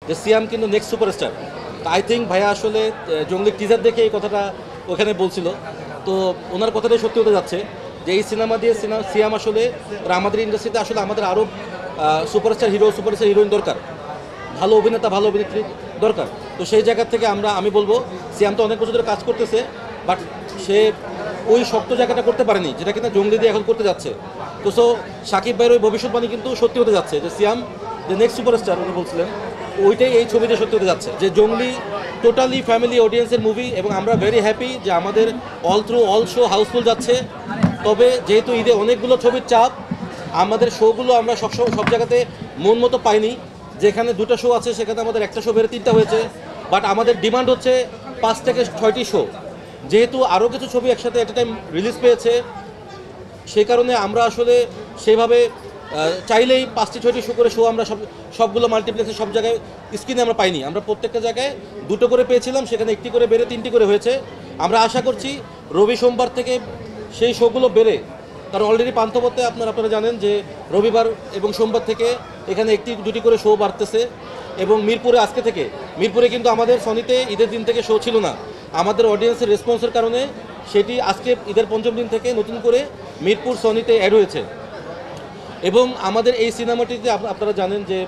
যে সিয়াম কিন্তু next superstar. I think ভাইয়া আসলে জঙ্গলি টিজার দেখে এই কথাটা ওখানে বলছিল, তো ওনার কথাটাই সত্যি হতে যাচ্ছে যে এই সিনেমা দিয়ে সিয়াম আসলে আমাদের ইন্ডাস্ট্রিতে আসলে আমাদের আরও সুপারস্টার হিরো সুপারস্টার হিরোইন দরকার, ভালো অভিনেতা ভালো অভিনেত্রী দরকার। তো সেই জায়গা থেকে আমি বলবো সিয়াম তো অনেক বছর ধরে কাজ করতেছে, বাট সে ওই শক্ত জায়গাটা করতে পারেনি যেটা কিনা জঙ্গলি দিয়ে এখন করতে যাচ্ছে। তো সাকিব ভাইয়ের ওই ভবিষ্যৎবাণী কিন্তু সত্যি হতে যাচ্ছে যে সিয়াম যে নেক্সট সুপারস্টার উনি বলছিলেন, ওইটাই এই ছবিতে সত্যি হতে যাচ্ছে যে জঙ্গলি টোটালি ফ্যামিলি অডিয়েন্সের মুভি, এবং আমরা ভেরি হ্যাপি যে আমাদের অল শো হাউসফুল যাচ্ছে। তবে যেহেতু ঈদে অনেকগুলো ছবির চাপ, আমাদের শোগুলো আমরা সব জায়গাতে মন মতো পাইনি। যেখানে 2টা শো আছে সেখানে আমাদের একটা শো বেড়ে 3টা হয়েছে, বাট আমাদের ডিমান্ড হচ্ছে 5 থেকে 6টি শো। যেহেতু আরও কিছু ছবি একসাথে এট এ টাইম রিলিজ পেয়েছে, সেই কারণে আমরা আসলে সেভাবে চাইলেই 5টি 6টি শো করে শো আমরা সবগুলো মাল্টিপ্লেক্সে সব জায়গায় স্ক্রিনে আমরা পাইনি। আমরা প্রত্যেকটা জায়গায় 2টো করে পেয়েছিলাম, সেখানে 1টি করে বেড়ে 3টি করে হয়েছে। আমরা আশা করছি রবি সোমবার থেকে সেই শোগুলো বেড়ে, কারণ অলরেডি পান্থপথে আপনারা জানেন যে রবিবার এবং সোমবার থেকে এখানে 1টি 2টি করে শো বাড়তেছে। এবং মিরপুরে আজকে থেকে, মিরপুরে কিন্তু আমাদের সনিতে ঈদের দিন থেকে শো ছিল না, আমাদের অডিয়েন্সের রেসপন্সের কারণে সেটি আজকে ঈদের 5ম দিন থেকে নতুন করে মিরপুর সনিতে অ্যাড হয়েছে। এবং আমাদের এই সিনেমাটিতে আপনারা জানেন যে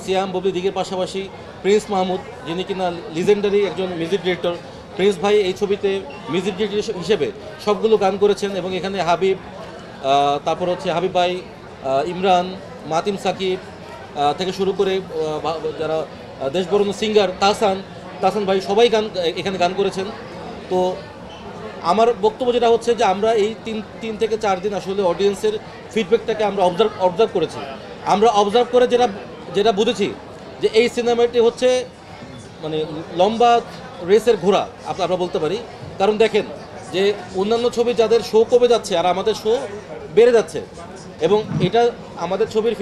সিয়াম ববলি দিগের পাশাপাশি প্রিন্স মাহমুদ, যিনি কিনা লিজেন্ডারি একজন মিউজিক ডিরেক্টর, প্রিন্স ভাই এই ছবিতে মিউজিক ডিরেক্টর হিসেবে সবগুলো গান করেছেন। এবং এখানে হাবিব, তারপর হচ্ছে হাবিব ভাই, ইমরান, মাতিম সাকিব থেকে শুরু করে যারা দেশবরণ্য সিঙ্গার তাহসান ভাই সবাই এখানে গান করেছেন। তো আমার বক্তব্য যেটা হচ্ছে যে আমরা এই 3 থেকে 4 দিন আসলে অডিয়েন্সের ফিডব্যাকটাকে আমরা অবজার্ভ করেছি। আমরা অবজার্ভ করে যেটা বুঝেছি যে এই সিনেমাটি হচ্ছে মানে লম্বা রেসের ঘোড়া আমরা বলতে পারি। কারণ দেখেন যে অন্যান্য ছবি যাদের শো কমে যাচ্ছে আর আমাদের শো বেড়ে যাচ্ছে, এবং এটা আমাদের ছবির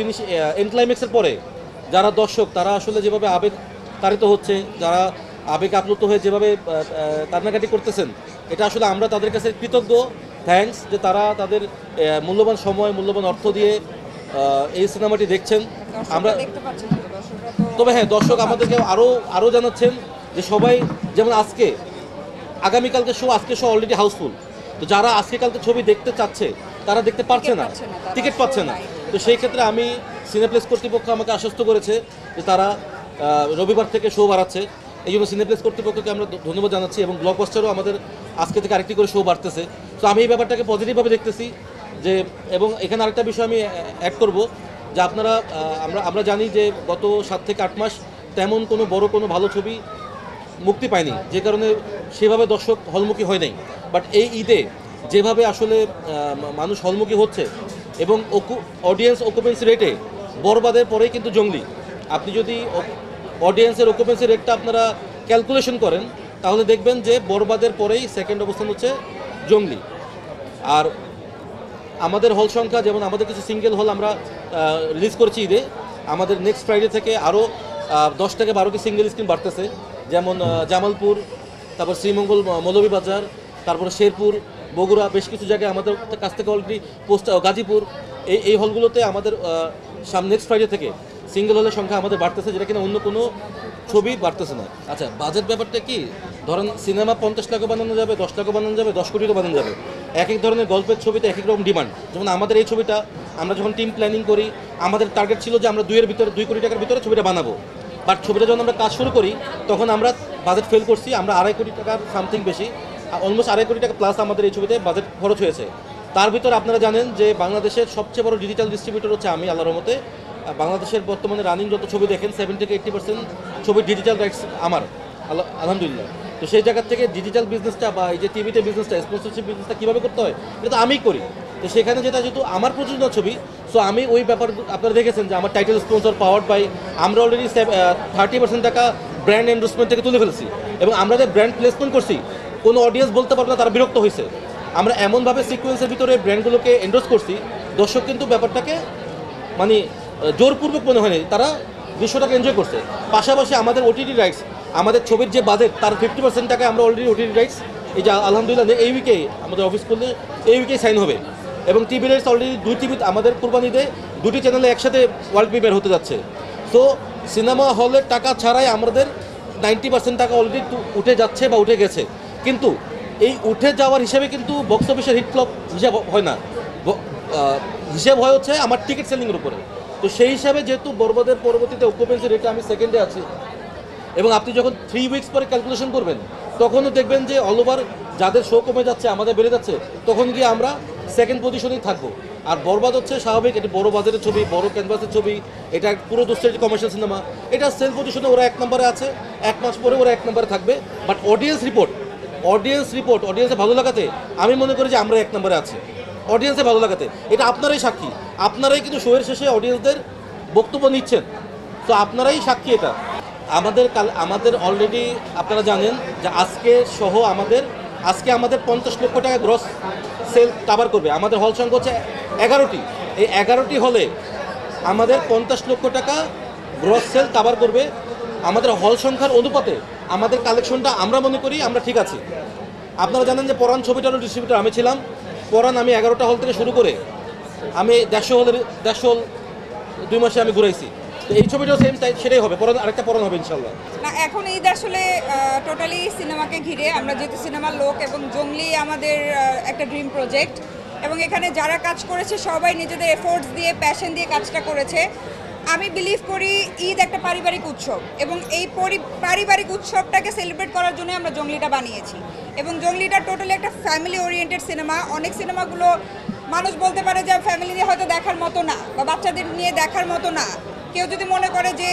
এন্ড ক্লাইম্যাক্সের পরে যারা দর্শক তারা আসলে যেভাবে আবেগ তাড়িত হচ্ছে, যারা আবেগ আপ্লুত হয়ে যেভাবে কান্নাকাটি করতেছেন, এটা আসলে আমরা তাদের কাছে কৃতজ্ঞ, থ্যাঙ্কস যে তারা তাদের মূল্যবান সময় মূল্যবান অর্থ দিয়ে এই সিনেমাটি দেখছেন। আমরা তবে হ্যাঁ, দর্শক আমাদেরকে আরও জানাচ্ছেন যে সবাই যেমন আগামীকালকে শো অলরেডি হাউসফুল। তো যারা আজকে কালকে ছবি দেখতে চাচ্ছে তারা দেখতে পারছে না, টিকিট পাচ্ছে না। তো সেই ক্ষেত্রে আমি সিনেপ্লেক্স কর্তৃপক্ষ আমাকে আশ্বস্ত করেছে যে তারা রবিবার থেকে শো বাড়াচ্ছে। এই জন্য সিনেপ্লেক্স কর্তৃপক্ষকে আমরা ধন্যবাদ জানাচ্ছি, এবং ব্লকবাস্টারও আমাদের আজকে থেকে আরেকটি করে শো বাড়তেছে। তো আমি এই ব্যাপারটাকে পজিটিভভাবে দেখতেছি যে, এবং এখানে আরেকটা বিষয় আমি অ্যাড করব যে আমরা জানি যে গত 7 থেকে 8 মাস তেমন কোনো ভালো ছবি মুক্তি পায়নি, যে কারণে সেভাবে দর্শক হলমুখী হয় নাই। বাট এই ঈদে যেভাবে আসলে মানুষ হলমুখী হচ্ছে, এবং অডিয়েন্স অকুপেন্সি রেটে বরবাদের পরেই কিন্তু জঙ্গলি, আপনি যদি অডিয়েন্সের অকুপেন্সি রেটটা আপনারা ক্যালকুলেশন করেন তাহলে দেখবেন যে বরবাদের পরেই সেকেন্ড অবস্থান হচ্ছে জঙ্গলি। আর আমাদের হল সংখ্যা, যেমন আমাদের কিছু সিঙ্গেল হল আমরা রিলিজ করছি ঈদে, আমাদের নেক্সট ফ্রাইডে থেকে আরও 10 থেকে 12টি সিঙ্গেল স্ক্রিন বাড়তেছে। যেমন জামালপুর, তারপর শ্রীমঙ্গল মৌলভীবাজার, তারপরে শেরপুর, বগুড়া, বেশ কিছু জায়গায় আমাদের কাছ থেকে অলরেডি গাজীপুর, এই হলগুলোতে আমাদের নেক্সট ফ্রাইডে থেকে সিঙ্গেল হলের সংখ্যা আমাদের বাড়তেছে, যেটা কিনা অন্য কোনো ছবি বাড়তেছে না। আচ্ছা, বাজেট ব্যাপারটা কি, ধরেন সিনেমা 50 লাখও বানানো যাবে, 10 লাখও বানানো যাবে, 10 কোটিও বানানো যাবে। এক ধরনের গল্পের ছবিতে এক রকম ডিমান্ড। যেমন আমাদের এই ছবিটা আমরা যখন টিম প্ল্যানিং করি, আমাদের টার্গেট ছিল যে আমরা 2 কোটি টাকার ভিতরে ছবিটা বানাবো। বাট ছবিটা যখন আমরা কাজ শুরু করি তখন আমরা বাজেট ফেল করছি, আমরা 2.5 কোটি টাকার সামথিং বেশি, অলমোস্ট 2.5 কোটি টাকা প্লাস আমাদের এই ছবিতে বাজেট খরচ হয়েছে। তার ভিতরে আপনারা জানেন যে বাংলাদেশের সবচেয়ে বড় ডিজিটাল ডিস্ট্রিবিউটর হচ্ছে আমি, আল্লাহর রহমতে। বাংলাদেশের বর্তমানে রানিং যত ছবি দেখেন 70 থেকে 80% ছবির ডিজিটাল রাইটস আমার, আলহামদুলিল্লাহ। তো সেই জায়গা থেকে ডিজিটাল বিজনেসটা বা এই যে টিভিতে বিজনেসটা, স্পন্সরশিপ বিজনেসটা কীভাবে করতে হয় এটা তো আমিই করি। তো সেখানে যেহেতু আমার প্রযোজনা ছবি, সো আমি ওই ব্যাপার আপনারা দেখেছেন যে আমার টাইটেল স্পন্সর পাওয়ার্ড বাই, আমরা অলরেডি 30% টাকা ব্র্যান্ড এন্ডোর্সমেন্ট থেকে তুলে ফেলেছি, এবং আমরা যে ব্র্যান্ড প্লেসমেন্ট করছি কোনো অডিয়েন্স বলতে পারবে না তারা বিরক্ত হয়েছে। আমরা এমনভাবে সিকোয়েন্সের ভিতরে ব্র্যান্ডগুলোকে এন্ডোর্স করছি, দর্শক কিন্তু ব্যাপারটাকে মানে জোরপূর্বক মনে হয়নি, তারা দৃশ্যটাকে এনজয় করছে। পাশাপাশি আমাদের ওটিটি রাইটস, আমাদের ছবির যে বাজেট তার 50% টাকা আমরা অলরেডি ওটিটি রাইটস, এই যে আলহামদুলিল্লাহ এই উইকে আমাদের অফিস করলে এই উইকেই সাইন হবে। এবং টিভি রাইটস অলরেডি 2 টিভি আমাদের কুরবানিতে 2টি চ্যানেলে একসাথে ওয়ার্ল্ড প্রিমিয়ার হতে যাচ্ছে। সো সিনেমা হলের টাকা ছাড়াই আমাদের 90% টাকা অলরেডি উঠে যাচ্ছে বা উঠে গেছে, কিন্তু এই উঠে যাওয়ার হিসেবে কিন্তু বক্স অফিসের হিট ফ্লপ হিসাব হয় না, হিসেব হয় হচ্ছে আমার টিকিট সেলিংয়ের উপরে। তো সেই হিসাবে যেহেতু বরবাদের পরবর্তীতে অকুপেন্সি রেটে আমি সেকেন্ডে আছি, এবং আপনি যখন 3 উইকস পরে ক্যালকুলেশন করবেন তখনও দেখবেন যে অল ওভার যাদের শো কমে যাচ্ছে আমাদের বেড়ে যাচ্ছে, তখন গিয়ে আমরা সেকেন্ড পজিশনেই থাকবো। আর বরবাদ হচ্ছে স্বাভাবিক, এটি বড় বাজারের ছবি, বড় ক্যানভাসের ছবি, এটা পুরো দোস্তের কমার্শিয়াল সিনেমা, এটা সেল পজিশনে ওরা 1 নম্বরে আছে, 1 মাস পরে ওরা 1 নম্বরে থাকবে। বাট অডিয়েন্সে ভালো লাগাতে আমি মনে করি যে আমরা 1 নম্বরে আছি, অডিয়েন্সে ভালো লাগাতে। এটা আপনারাই সাক্ষী, আপনারাই কিন্তু শোয়ের শেষে অডিয়েন্সদের বক্তব্য নিচ্ছেন, তো আপনারাই সাক্ষী। এটা আমাদের অলরেডি আপনারা জানেন যে আজকে 50 লক্ষ টাকা গ্রস সেল কাভার করবে। আমাদের হল সংখ্যা হচ্ছে 11টি, এই 11টি হলে আমাদের 50 লক্ষ টাকা গ্রস সেল কাভার করবে। আমাদের হল সংখ্যার অনুপাতে আমাদের কালেকশনটা আমরা মনে করি আমরা ঠিক আছি। আপনারা জানেন যে পরাণ ছবিটারও ডিস্ট্রিবিউটর আমি ছিলাম। পরাণ আমি 11টা হল থেকে শুরু করে আমি 150 হল 2 মাসে আমি ঘুরাইছি। তো এই ছবিটাও সেম তাই, সেটাই হবে, আরেকটা পরাণ হবে ইনশাল্লাহ। না, এখন ঈদ আসলে টোটালি সিনেমাকে ঘিরে, আমরা যেহেতু সিনেমার লোক এবং জঙ্গলি আমাদের একটা ড্রিম প্রজেক্ট, এবং এখানে যারা কাজ করেছে সবাই নিজেদের এফোর্টস দিয়ে প্যাশন দিয়ে কাজটা করেছে। আমি বিলিভ করি ঈদ একটা পারিবারিক উৎসব, এবং এই পারিবারিক উৎসবটাকে সেলিব্রেট করার জন্য আমরা জঙ্গলিটা বানিয়েছি। এবং জঙ্গলিটা টোটালি একটা ফ্যামিলি ওরিয়েন্টেড সিনেমা। অনেক সিনেমাগুলো মানুষ বলতে পারে যে ফ্যামিলি নিয়ে হয়তো দেখার মতো না, বা বাচ্চাদের নিয়ে দেখার মতো না। কেউ যদি মনে করে যে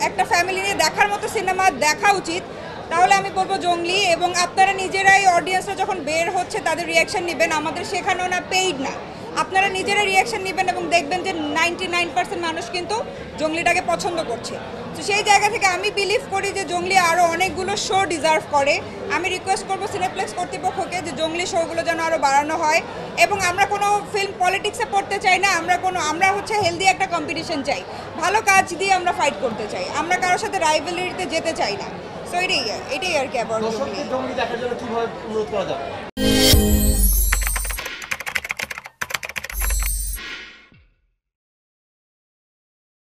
একটা ফ্যামিলি নিয়ে দেখার মতো সিনেমা দেখা উচিত, তাহলে আমি বলবো জঙ্গলি। এবং আপনারা নিজেরাই অডিয়েন্সরা যখন বের হচ্ছে তাদের রিয়াকশান নেবেন, আমাদের শেখানো না, পেইড না, আপনারা নিজেরা রিয়াকশান নেবেন এবং দেখবেন যে 99% মানুষ কিন্তু জঙ্গলিটাকে পছন্দ করছে। তো সেই জায়গা থেকে আমি বিলিভ করি যে জঙ্গলি আরও অনেকগুলো শো ডিজার্ভ করে। আমি রিকোয়েস্ট করবো সিনেপ্লেক্স কর্তৃপক্ষকে যে জঙ্গলি শোগুলো যেন আরও বাড়ানো হয়। এবং আমরা কোনো ফিল্ম পলিটিক্সে পড়তে চাই না, আমরা হচ্ছে হেলদি একটা কম্পিটিশন চাই, ভালো কাজ দিয়ে আমরা ফাইট করতে চাই, আমরা কারোর সাথে রাইভেলিটিতে যেতে চাই না। সো এটাই আর কি অ্যাবাউট জঙ্গলি।